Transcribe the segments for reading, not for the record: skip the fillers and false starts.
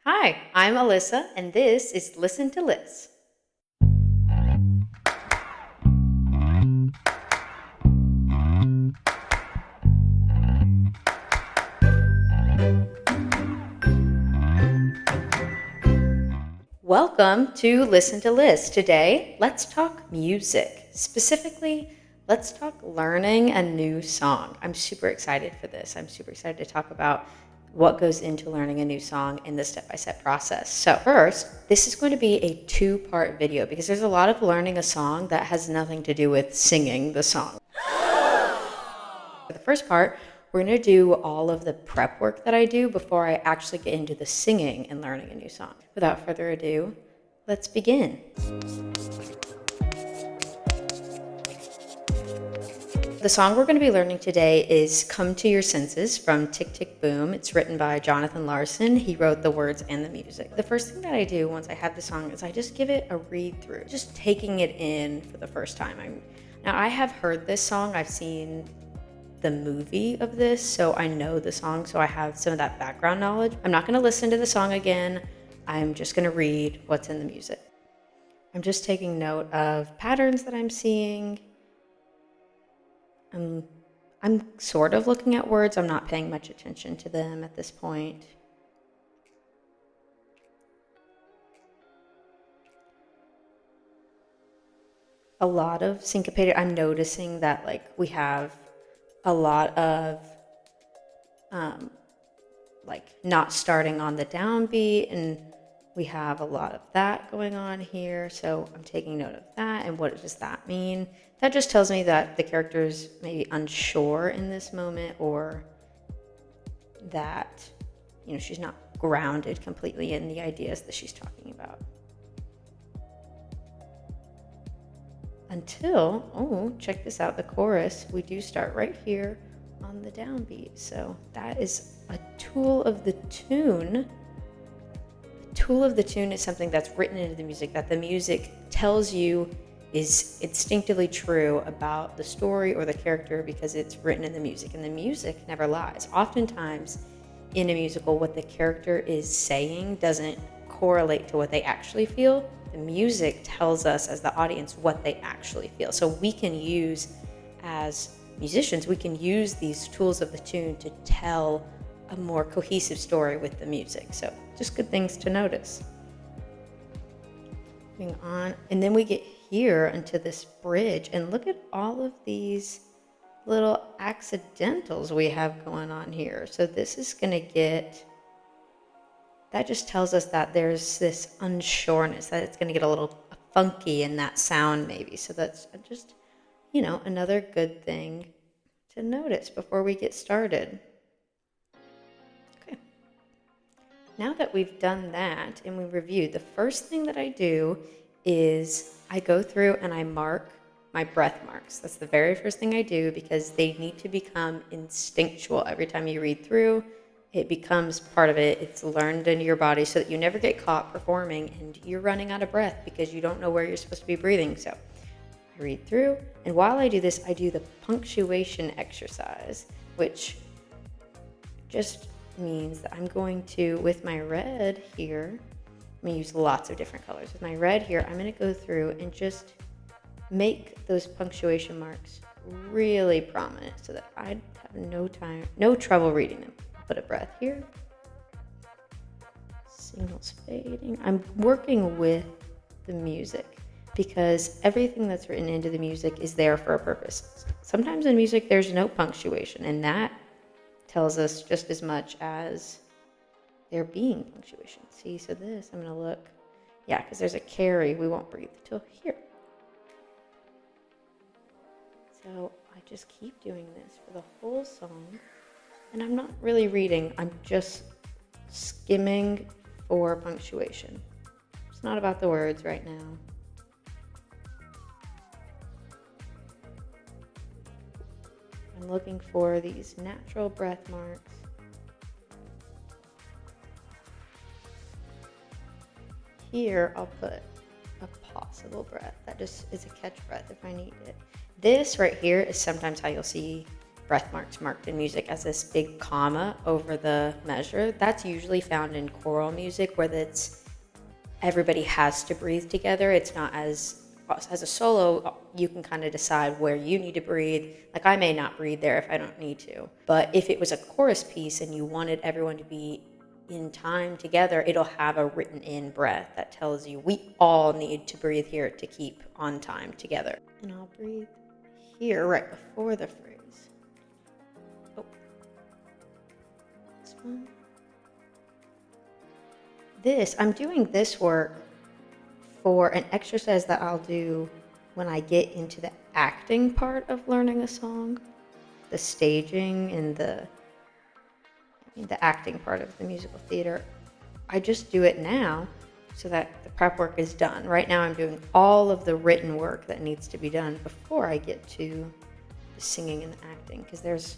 Hi, I'm Alyssa, and this is Listen to Liz. Welcome to Listen to Liz. Today, let's talk music. Specifically, let's talk learning a new song. I'm super excited for this. I'm super excited to talk about what goes into learning a new song in the step-by-step process. So first, this is going to be a two-part video because there's a lot of learning a song that has nothing to do with singing the song. For the first part, we're going to do all of the prep work that I do before I actually get into the singing and learning a new song. Without further ado, let's begin. The song we're going to be learning today is Come to Your Senses from Tick Tick Boom. It's written by Jonathan Larson. He wrote the words and the music. The first thing that I do once I have the song is I just give it a read through, just taking it in for the first time. Now I have heard this song. I've seen the movie of this, so I know the song, so I have some of that background knowledge. I'm not going to listen to the song again. I'm just going to read what's in the music. I'm just taking note of patterns that I'm seeing. I'm sort of looking at words. I'm not paying much attention to them at this point. A lot of syncopated. I'm noticing that we have a lot of not starting on the downbeat, and we have a lot of that going on here. So I'm taking note of that, and what does that mean? That just tells me that the character's maybe unsure in this moment, or that she's not grounded completely in the ideas that she's talking about. Until, check this out, the chorus, we do start right here on the downbeat. So that is a tool of the tune. The tool of the tune is something that's written into the music, that the music tells you is instinctively true about the story or the character because it's written in the music, and the music never lies. Oftentimes in a musical, what the character is saying doesn't correlate to what they actually feel. The music tells us as the audience what they actually feel. So we can use, as musicians, we can use these tools of the tune to tell a more cohesive story with the music. So just good things to notice. Moving on, and then we get here into this bridge, and look at all of these little accidentals we have going on here. So this is going to get, that just tells us that there's this unsureness, that it's going to get a little funky in that sound maybe. So that's just, another good thing to notice before we get started. Okay. Now that we've done that and we reviewed, the first thing that I do is I go through and I mark my breath marks. That's the very first thing I do because they need to become instinctual. Every time you read through, it becomes part of it. It's learned into your body so that you never get caught performing and you're running out of breath because you don't know where you're supposed to be breathing. So I read through, and while I do this, I do the punctuation exercise, which just means that I'm going to, with my red here, I'm going to use lots of different colors. With my red here, I'm going to go through and just make those punctuation marks really prominent so that I have no trouble reading them. Put a breath here. Signals fading. I'm working with the music because everything that's written into the music is there for a purpose. Sometimes in music there's no punctuation, and that tells us just as much as there being punctuation. See, so this, I'm going to look. Yeah, because there's a carry. We won't breathe till here. So I just keep doing this for the whole song. And I'm not really reading, I'm just skimming for punctuation. It's not about the words right now. I'm looking for these natural breath marks. Here, I'll put a possible breath. That just is a catch breath if I need it. This right here is sometimes how you'll see breath marks marked in music as this big comma over the measure. That's usually found in choral music where everybody has to breathe together. It's not as a solo, you can kind of decide where you need to breathe. Like I may not breathe there if I don't need to. But if it was a chorus piece and you wanted everyone to be in time together, it'll have a written in breath that tells you we all need to breathe here to keep on time together. And I'll breathe here right before the phrase. Oh, this one. I'm doing this work for an exercise that I'll do when I get into the acting part of learning a song, the staging and the acting part of the musical theater. I just do it now so that the prep work is done. Right now I'm doing all of the written work that needs to be done before I get to the singing and the acting, because there's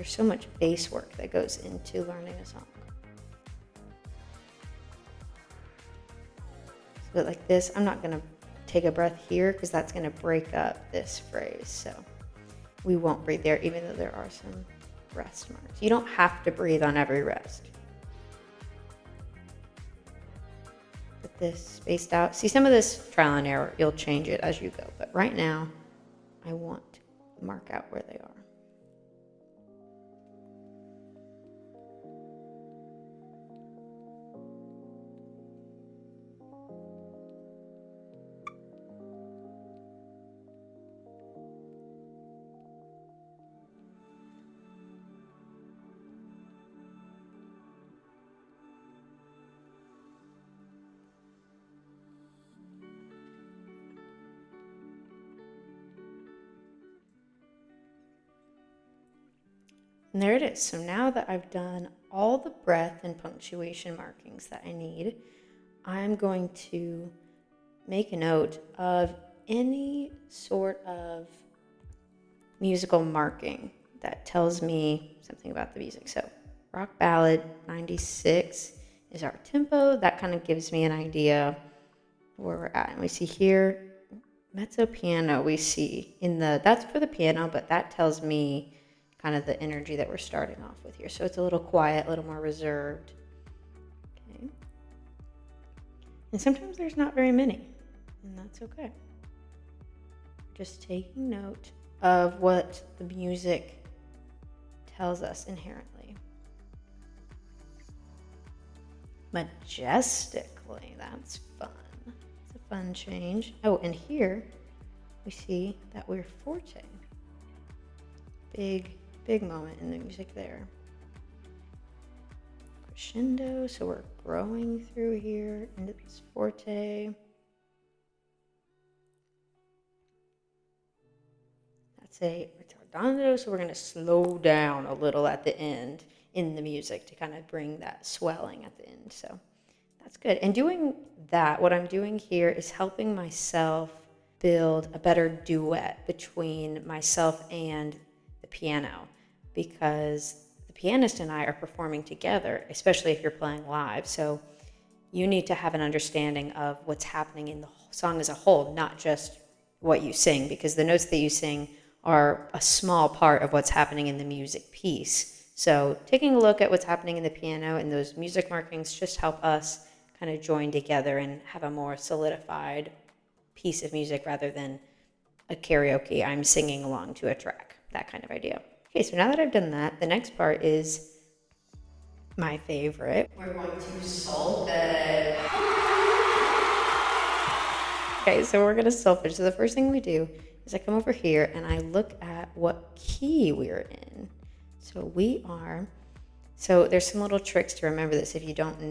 so much base work that goes into learning a song. But like this, I'm not gonna take a breath here because that's gonna break up this phrase. So we won't breathe there, even though there are some rest marks. You don't have to breathe on every rest. Put this spaced out. See, some of this trial and error, you'll change it as you go. But right now, I want to mark out where they are. And there it is. So now that I've done all the breath and punctuation markings that I need, I'm going to make a note of any sort of musical marking that tells me something about the music. So rock ballad 96 is our tempo. That kind of gives me an idea where we're at. And we see here, mezzo piano, we see that's for the piano, but that tells me kind of the energy that we're starting off with here. So it's a little quiet, a little more reserved. Okay. And sometimes there's not very many, and that's okay. Just taking note of what the music tells us inherently. Majestically, that's fun. It's a fun change. Oh, and here we see that we're forte. Big moment in the music there. Crescendo, so we're growing through here into this forte. That's a ritardando, so we're going to slow down a little at the end in the music to kind of bring that swelling at the end. So that's good. And doing that, what I'm doing here is helping myself build a better duet between myself and the piano, because the pianist and I are performing together, especially if you're playing live. So you need to have an understanding of what's happening in the song as a whole, not just what you sing, because the notes that you sing are a small part of what's happening in the music piece. So taking a look at what's happening in the piano and those music markings just help us kind of join together and have a more solidified piece of music rather than a karaoke, I'm singing along to a track, that kind of idea. Okay, so now that I've done that, the next part is my favorite. We're going to solfege. Okay, so we're going to solfege. So the first thing we do is I come over here and I look at what key we're in. So there's some little tricks to remember this if you don't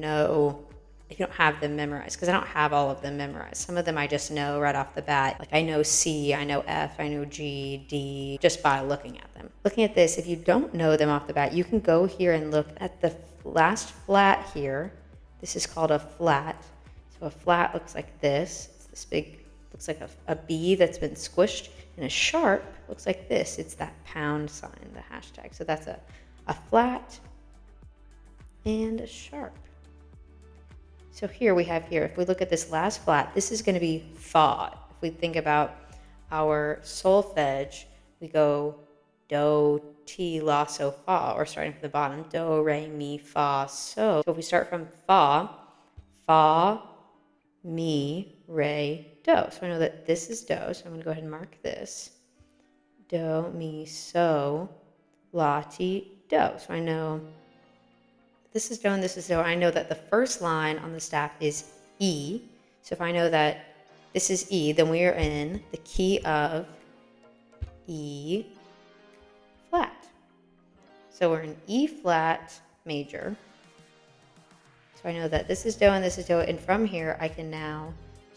have them memorized, because I don't have all of them memorized. Some of them I just know right off the bat. Like I know C, I know F, I know G, D, just by looking at them. Looking at this, if you don't know them off the bat, you can go here and look at the last flat here. This is called a flat. So a flat looks like this. It's this big, looks like a B that's been squished. And a sharp looks like this. It's that pound sign, the hashtag. So that's a flat and a sharp. So here we have if we look at this last flat, this is going to be fa. If we think about our solfege, we go do, ti, la, so, fa, or starting from the bottom, do, re, mi, fa, so. So if we start from fa, mi, re, do. So I know that this is do, so I'm going to go ahead and mark this. Do, mi, so, la, ti, do. So I know this is do and this is do. I know that the first line on the staff is E. So if I know that this is E, then we are in the key of E flat. So we're in E flat major. So I know that this is do and this is do. And from here, I can now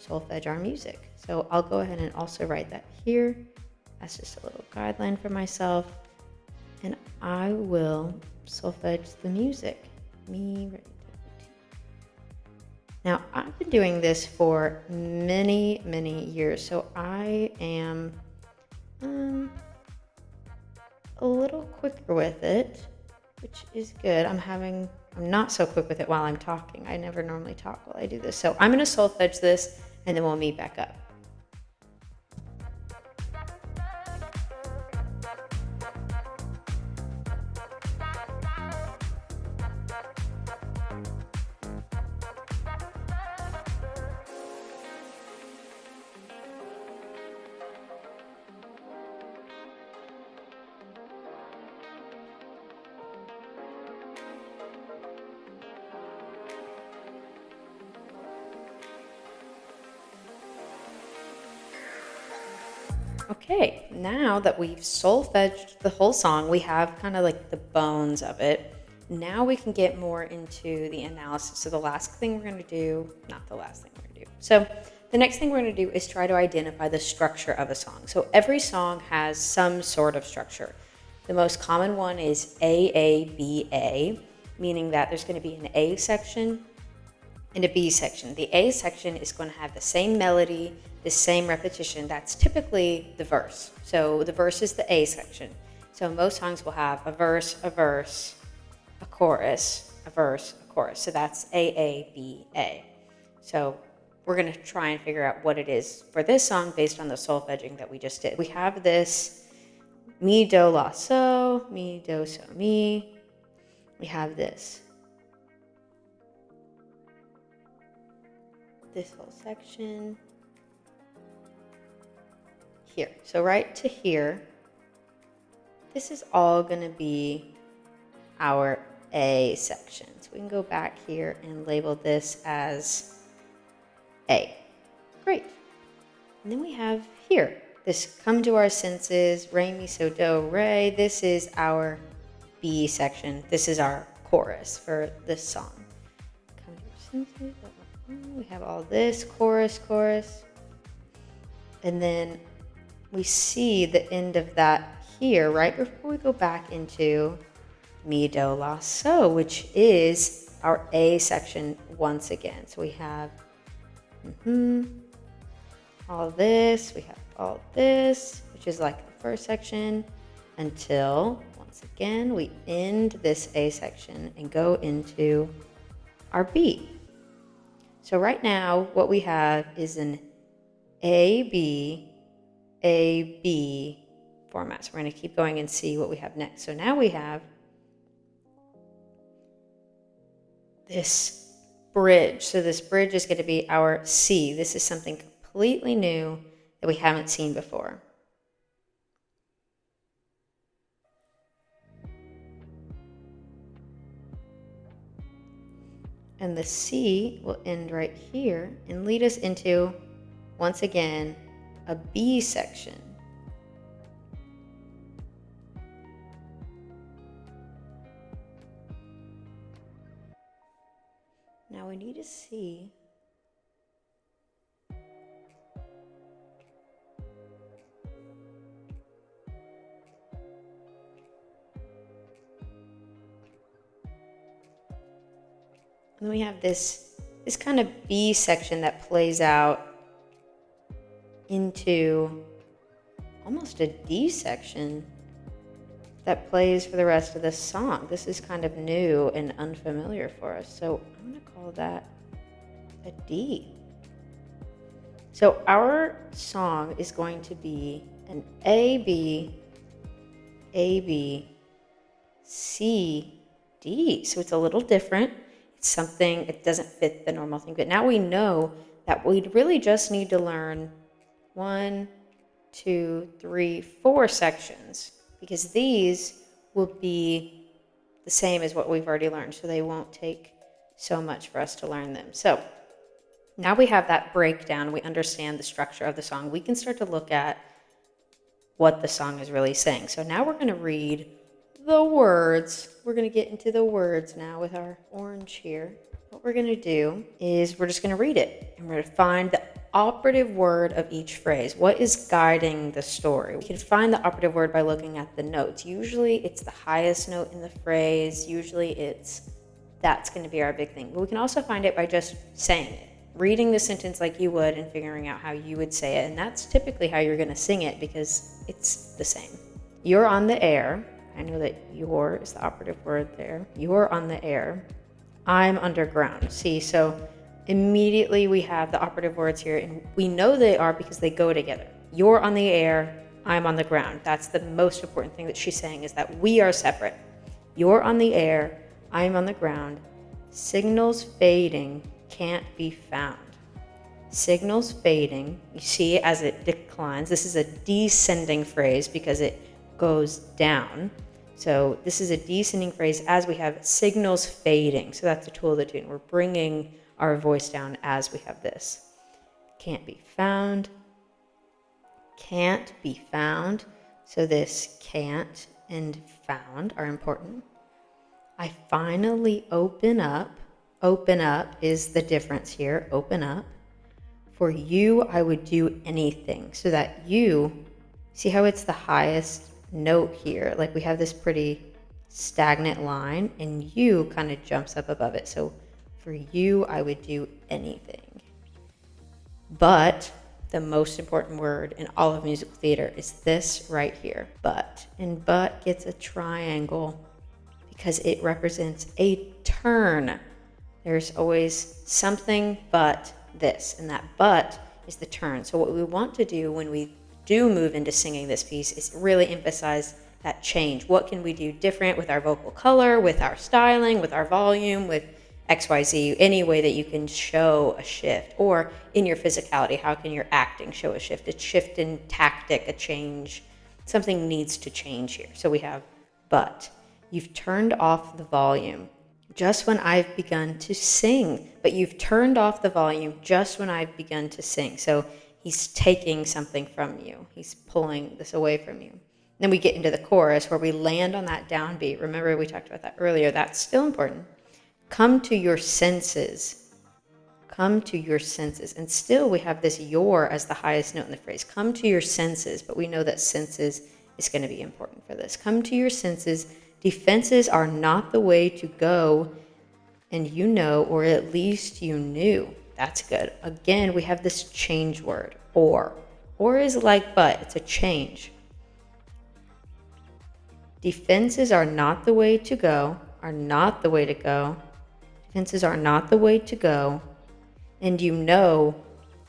solfege our music. So I'll go ahead and also write that here. That's just a little guideline for myself. And I will solfege the music. Mi, re, do, ti. Now, I've been doing this for many, many years. So I am a little quicker with it, which is good. I'm not so quick with it while I'm talking. I never normally talk while I do this. So I'm going to solfege this and then we'll meet back up. Okay, now that we've solfeged the whole song, we have kind of like the bones of it. Now we can get more into the analysis. So the last thing we're going to do, not the last thing we're going to do. So the next thing we're going to do is try to identify the structure of a song. So every song has some sort of structure. The most common one is AABA, meaning that there's going to be an A section and a B section. The A section is going to have the same melody, the same repetition. That's typically the verse. So the verse is the A section. So most songs will have a verse, a chorus, a verse, a chorus. So that's AABA. So we're going to try and figure out what it is for this song based on the solfeging that we just did. We have this mi, do, la, so, mi, do, so, mi. We have this whole section here. So right to here, this is all going to be our A section. So we can go back here and label this as A. Great. And then we have here, this come to our senses, re, mi, so, do, re. This is our B section. This is our chorus for this song. Come to your senses. We have all this chorus. And then we see the end of that here, right before we go back into mi, do, la, so, which is our A section once again. So we have all this, we have all this, which is like the first section, until once again we end this A section and go into our B. So right now what we have is an A, B format. So we're going to keep going and see what we have next. So now we have this bridge. So this bridge is going to be our C. This is something completely new that we haven't seen before. And the C will end right here and lead us into, once again, a B section. Now we need to see and then we have this kind of B section that plays out into almost a D section that plays for the rest of the song. This is kind of new and unfamiliar for us. So I'm going to call that a D. So our song is going to be an A, B, A, B, C, D. So it's a little different. It's something, it doesn't fit the normal thing. But now we know that we really just need to learn 1, 2, 3, 4 sections, because these will be the same as what we've already learned. So they won't take so much for us to learn them. So now we have that breakdown. We understand the structure of the song. We can start to look at what the song is really saying. So now we're going to read the words. We're going to get into the words now with our orange here. What we're going to do is we're just going to read it, and we're going to find the operative word of each phrase. What is guiding the story? We can find the operative word by looking at the notes. Usually it's the highest note in the phrase. Usually that's going to be our big thing. But we can also find it by just saying it, reading the sentence like you would and figuring out how you would say it. And that's typically how you're going to sing it, because it's the same. You're on the air. I know that your is the operative word there. You're on the air. I'm underground. See, so immediately we have the operative words here, and we know they are because they go together. You're on the air. I'm on the ground. That's the most important thing that she's saying, is that we are separate. You're on the air. I'm on the ground. Signals fading, can't be found. Signals fading. You see as it declines. This is a descending phrase because it goes down. So this is a descending phrase as we have signals fading. So that's a tool of the tune. We're bringing our voice down as we have this. Can't be found. Can't be found. So this can't and found are important. I finally open up. Open up is the difference here. Open up. For you, I would do anything. So that you, see how it's the highest note here? Like we have this pretty stagnant line, and you kind of jumps up above it. So for you, I would do anything. But the most important word in all of musical theater is this right here, but. And but gets a triangle because it represents a turn. There's always something but this, and that but is the turn. So what we want to do when we do move into singing this piece is really emphasize that change. What can we do different with our vocal color, with our styling, with our volume, with XYZ, any way that you can show a shift, or in your physicality, how can your acting show a shift, a shift in tactic, a change, something needs to change here. So we have but. You've turned off the volume just when I've begun to sing, but you've turned off the volume just when I've begun to sing. So he's taking something from you. He's pulling this away from you. Then we get into the chorus where we land on that downbeat. Remember, we talked about that earlier. That's still important. Come to your senses. Come to your senses. And still we have this your as the highest note in the phrase. Come to your senses, but we know that senses is going to be important for this. Come to your senses. Defenses are not the way to go, and you know, or at least you knew. That's good. Again, we have this change word, or. Or is like but, it's a change. Defenses are not the way to go, are not the way to go. Defenses are not the way to go, and you know,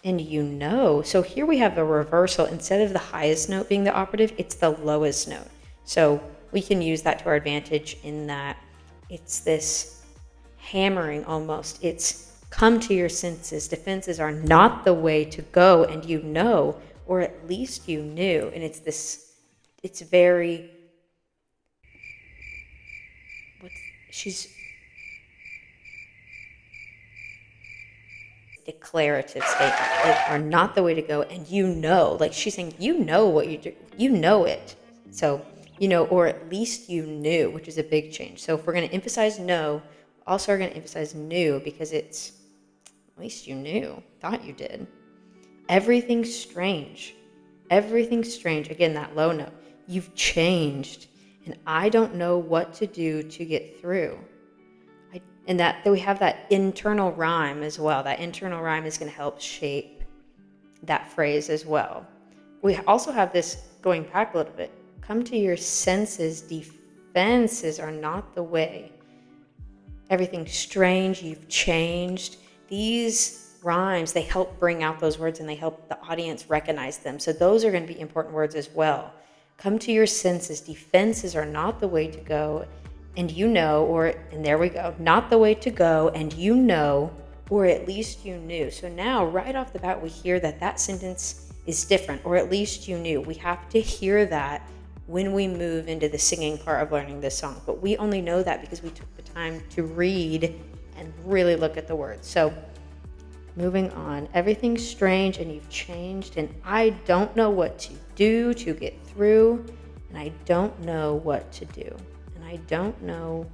and you know. So here we have a reversal. Instead of the highest note being the operative, it's the lowest note. So we can use that to our advantage in that it's this hammering almost. It's come to your senses. Defenses are not the way to go, and you know, or at least you knew. And it's very, declarative statement. They are not the way to go, and you know, like she's saying, you know what you do, you know it. So, you know, or at least you knew, which is a big change. So if we're going to emphasize no, also are going to emphasize knew, because it's at least you knew, thought you did. Everything's strange. Everything's strange. Again, that low note. You've changed, and I don't know what to do to get through. And that we have that internal rhyme as well. That internal rhyme is going to help shape that phrase as well. We also have this going back a little bit. Come to your senses. Defenses are not the way. Everything's strange. You've changed. These rhymes, they help bring out those words, and they help the audience recognize them. So those are going to be important words as well. Come to your senses. Defenses are not the way to go, and you know, and there we go, not the way to go, and you know, or at least you knew. So now, right off the bat, we hear that sentence is different, or at least you knew. We have to hear that when we move into the singing part of learning this song. But we only know that because we took the time to read and really look at the words. So moving on, everything's strange and you've changed, and I don't know what to do to get through, and I don't know what to do, and I don't know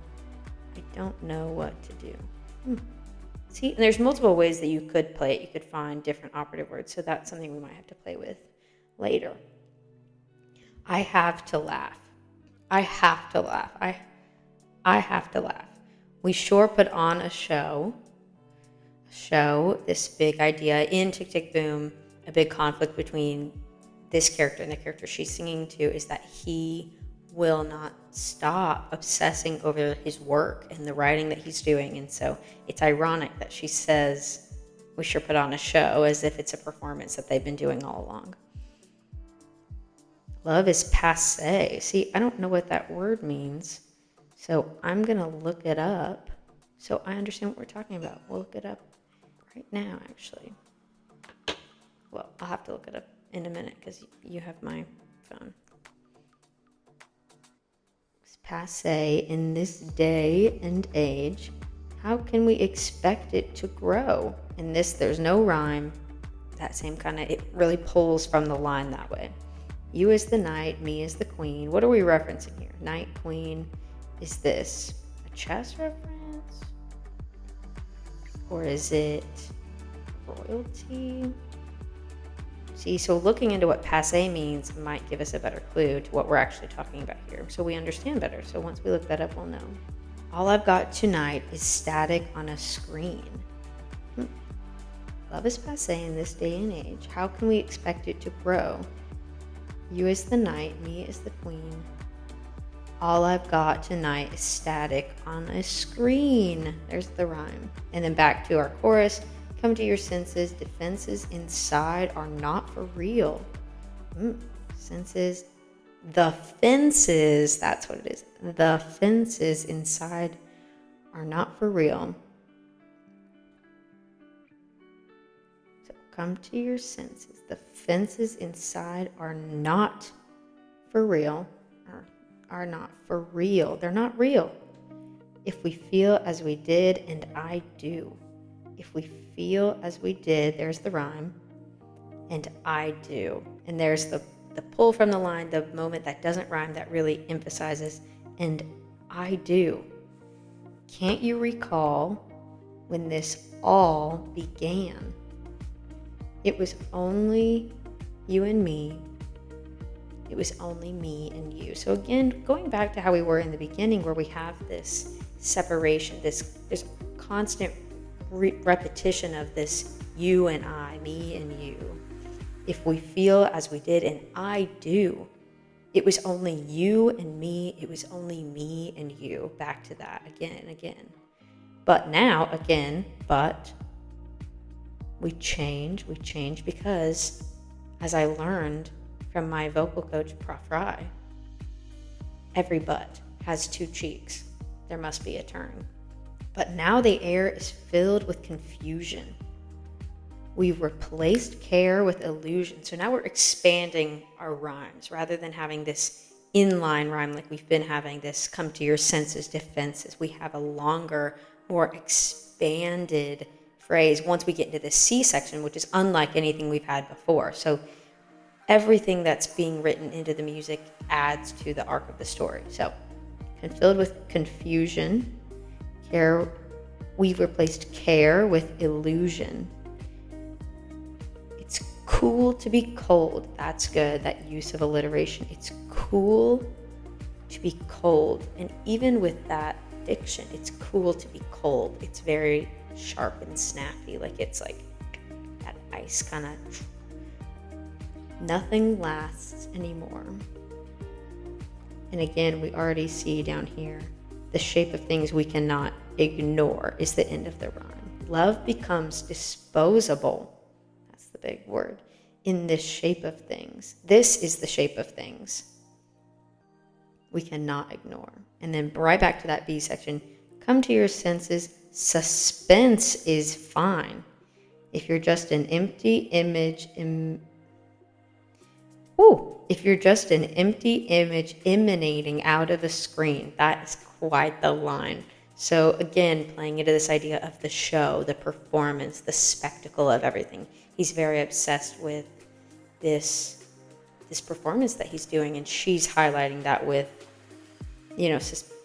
what to do. See, and there's multiple ways that you could play it. You could find different operative words, so that's something we might have to play with later. I have to laugh. I have to laugh. I have to laugh. We sure put on a show, this big idea in Tick, Tick, Boom. A big conflict between this character and the character she's singing to is that he will not stop obsessing over his work and the writing that he's doing. And so it's ironic that she says, we sure put on a show, as if it's a performance that they've been doing all along. Love is passé. See, I don't know what that word means, so I'm going to look it up so I understand what we're talking about. We'll look it up right now, actually. Well, I'll have to look it up in a minute because you have my phone. It's passé in this day and age. How can we expect it to grow? In this, there's no rhyme. That same kind of, it really pulls from the line that way. You as the knight, me as the queen. What are we referencing here? Knight, queen. Is this a chess reference? Or is it royalty? See, so looking into what passé means might give us a better clue to what we're actually talking about here, so we understand better. So once we look that up, we'll know. All I've got tonight is static on a screen. Love is passé in this day and age. How can we expect it to grow? You as the knight, me as the queen. All I've got tonight is static on a screen. There's the rhyme. And then back to our chorus. Come to your senses. Defenses inside are not for real. Senses. The fences, that's what it is. The fences inside are not for real. So come to your senses. The fences inside are not for real. Are not for real. They're not real. If we feel as we did, and I do. If we feel as we did, there's the rhyme, and I do. And there's the pull from the line, the moment that doesn't rhyme that really emphasizes, and I do. Can't you recall when this all began? It was only you and me. It was only me and you. So again, going back to how we were in the beginning, where we have this separation, this constant repetition of this you and I, me and you. If we feel as we did, and I do, it was only you and me, it was only me and you. Back to that again and again. But now, again, but we change because, as I learned from my vocal coach, Prof. Rye, every but has two cheeks. There must be a turn. But now the air is filled with confusion. We've replaced care with illusion. So now we're expanding our rhymes rather than having this inline rhyme like we've been having, this come to your senses, defenses. We have a longer, more expanded phrase once we get into the C section, which is unlike anything we've had before. So everything that's being written into the music adds to the arc of the story. So filled with confusion, care, we've replaced care with illusion. It's cool to be cold. That's good, that use of alliteration. It's cool to be cold. And even with that diction, it's cool to be cold. It's very sharp and snappy, like it's like that ice kind of. Nothing lasts anymore. And again, we already see down here, the shape of things we cannot ignore is the end of the rhyme. Love becomes disposable. That's the big word. In this shape of things. This is the shape of things. we cannot ignore. And then right back to that B section, come to your senses. Suspense is fine. If you're just an empty image, if you're just an empty image emanating out of a screen, that is quite the line. So again, playing into this idea of the show, the performance, the spectacle of everything. He's very obsessed with this performance that he's doing, and she's highlighting that with,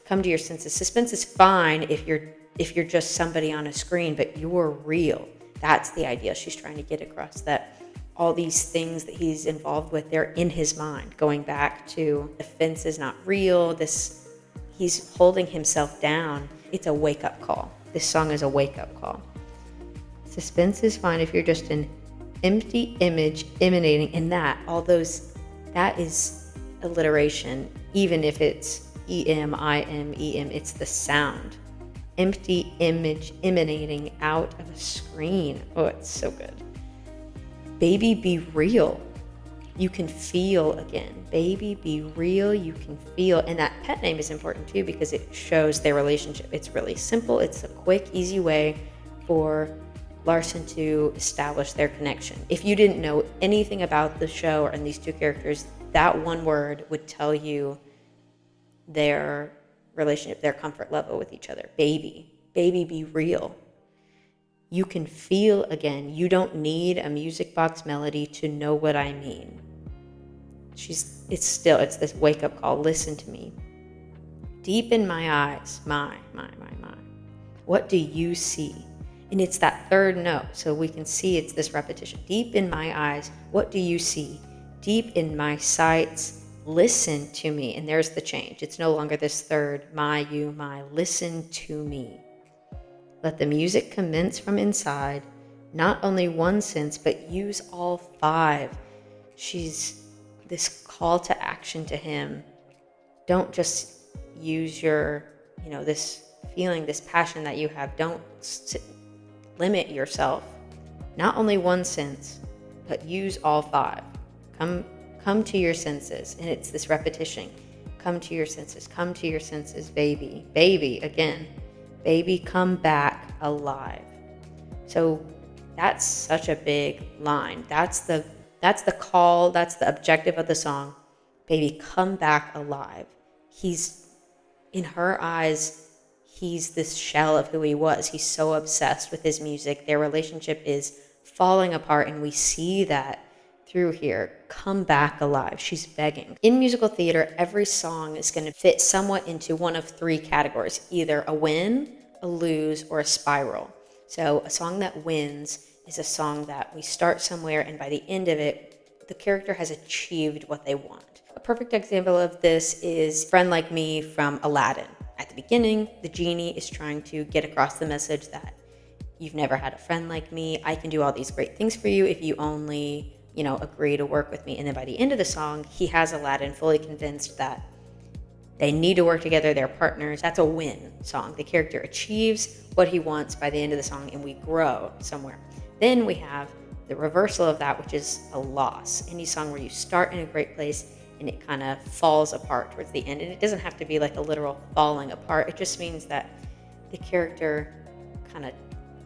come to your senses. Suspense is fine if you're just somebody on a screen, but you're real. That's the idea she's trying to get across, that all these things that he's involved with, they're in his mind, going back to the fence is not real. He's holding himself down. It's a wake-up call. This song is a wake-up call. Suspense is fine if you're just an empty image emanating, and that is alliteration, even if it's E-M, I-M, E-M, it's the sound. Empty image emanating out of a screen. Oh, it's so good. Baby, be real. You can feel again. Baby, be real. You can feel. And that pet name is important too, because it shows their relationship. It's really simple. It's a quick, easy way for Larson to establish their connection. If you didn't know anything about the show and these two characters, that one word would tell you their relationship, their comfort level with each other. Baby, be real. You can feel again. You don't need a music box melody to know what I mean. It's this wake up call. Listen to me. Deep in my eyes, my. What do you see? And it's that third note, so we can see it's this repetition. Deep in my eyes, what do you see? Deep in my sights, listen to me. And there's the change. It's no longer this third, my, you, my. Listen to me. Let the music commence from inside, not only one sense, but use all five. She's this call to action to him. Don't just use your, this feeling, this passion that you have. Don't limit yourself. Not only one sense, but use all five. Come to your senses. And it's this repetition. Come to your senses, baby. Baby, again. Baby, come back alive. So that's such a big line. That's the call. That's the objective of the song. Baby, come back alive. In her eyes, he's this shell of who he was. He's so obsessed with his music. Their relationship is falling apart, and we see that through here. Come back alive. She's begging. In musical theater, every song is going to fit somewhat into one of three categories, either a win, a lose, or a spiral. So a song that wins is a song that we start somewhere, and by the end of it, the character has achieved what they want. A perfect example of this is Friend Like Me from Aladdin. At the beginning, the genie is trying to get across the message that you've never had a friend like me. I can do all these great things for you if you only agree to work with me. And then by the end of the song, he has Aladdin fully convinced that they need to work together. They're partners. That's a win song. The character achieves what he wants by the end of the song, and we grow somewhere. Then we have the reversal of that, which is a loss. Any song where you start in a great place and it kind of falls apart towards the end. And it doesn't have to be like a literal falling apart. It just means that the character kind of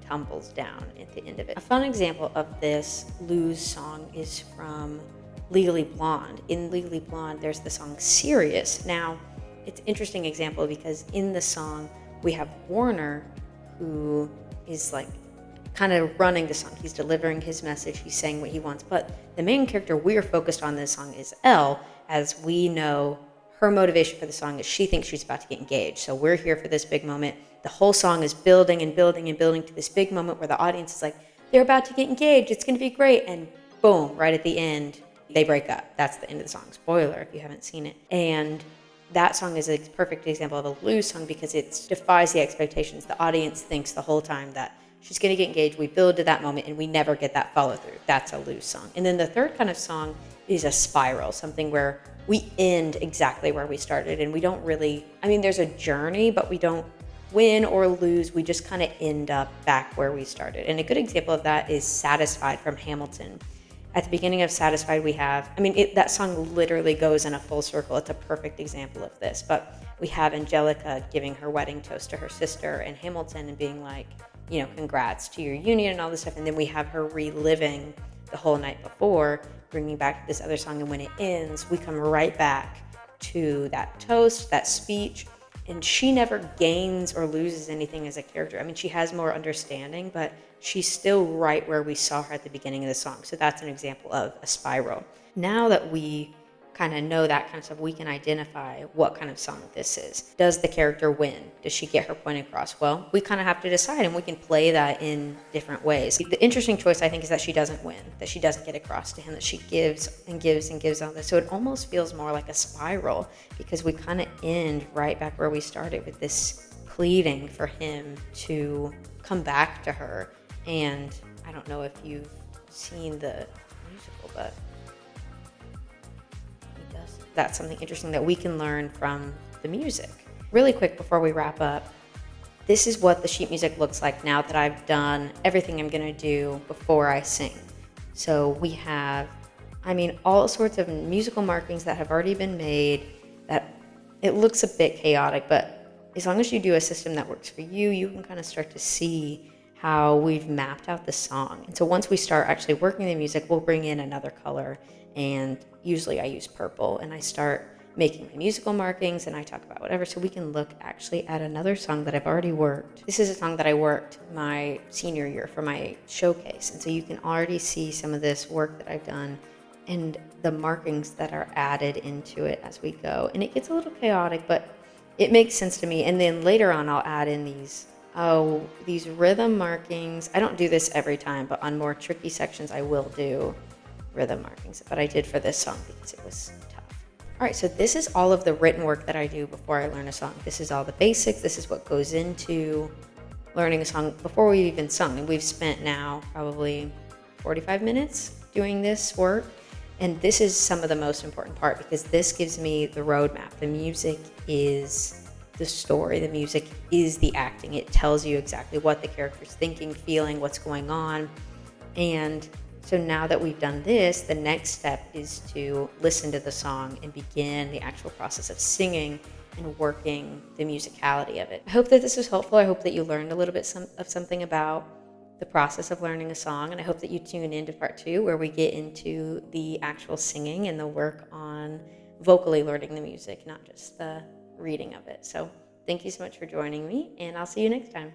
tumbles down at the end of it. A fun example of this lose song is from Legally Blonde. In Legally Blonde, there's the song Serious. Now, it's an interesting example because in the song, we have Warner, who is like kind of running the song. He's delivering his message. He's saying what he wants. But the main character we're focused on this song is Elle, as we know her motivation for the song is she thinks she's about to get engaged. So we're here for this big moment. The whole song is building and building and building to this big moment where the audience is like, they're about to get engaged. It's going to be great. And boom, right at the end, they break up. That's the end of the song. Spoiler if you haven't seen it. And that song is a perfect example of a lose song because it defies the expectations. The audience thinks the whole time that she's going to get engaged. We build to that moment and we never get that follow through. That's a lose song. And then the third kind of song is a spiral, something where we end exactly where we started and we don't really, there's a journey, but we don't win or lose. We just kind of end up back where we started. And a good example of that is Satisfied from Hamilton. at the beginning of Satisfied, we have, I mean, that song literally goes in a full circle. It's a perfect example of this. But we have Angelica giving her wedding toast to her sister and Hamilton and being like, you know, congrats to your union and all this stuff. And then we have her reliving the whole night before, bringing back this other song. And when it ends, we come right back to that toast, that speech. And she never gains or loses anything as a character. I mean, she has more understanding, but she's still right where we saw her at the beginning of the song. So that's an example of a spiral. Now that we kind of know that kind of stuff, we can identify what kind of song this is. Does the character win? Does she get her point across? Well, we kind of have to decide, and we can play that in different ways. The interesting choice, I think, is that she doesn't win, that she doesn't get across to him, that she gives and gives and gives on this. So it almost feels more like a spiral, because we kind of end right back where we started with this pleading for him to come back to her. And I don't know if you've seen the musical, but that's something interesting that we can learn from the music. Really quick before we wrap up, this is what the sheet music looks like now that I've done everything I'm gonna do before I sing. So we have, I mean, all sorts of musical markings that have already been made. That it looks a bit chaotic, but as long as you do a system that works for you, you can kind of start to see how we've mapped out the song. And so once we start actually working the music, we'll bring in another color, and usually I use purple, and I start making my musical markings, and I talk about whatever, so we can look actually at another song that I've already worked. This is a song that I worked my senior year for my showcase, and so you can already see some of this work that I've done and the markings that are added into it as we go. And it gets a little chaotic, but it makes sense to me. And then later on, I'll add in these rhythm markings. I don't do this every time, but on more tricky sections, I will do rhythm markings. But I did for this song because it was tough. All right, so this is all of the written work that I do before I learn a song. This is all the basics. This is what goes into learning a song before we've even sung. And we've spent now probably 45 minutes doing this work. And this is some of the most important part, because this gives me the roadmap. The music is the story. The music is the acting. It tells you exactly what the character's thinking, feeling, what's going on. And so now that we've done this, the next step is to listen to the song and begin the actual process of singing and working the musicality of it. I hope that this was helpful. I hope that you learned a little bit of something about the process of learning a song, and I hope that you tune into part 2, where we get into the actual singing and the work on vocally learning the music, not just the reading of it. So thank you so much for joining me, and I'll see you next time.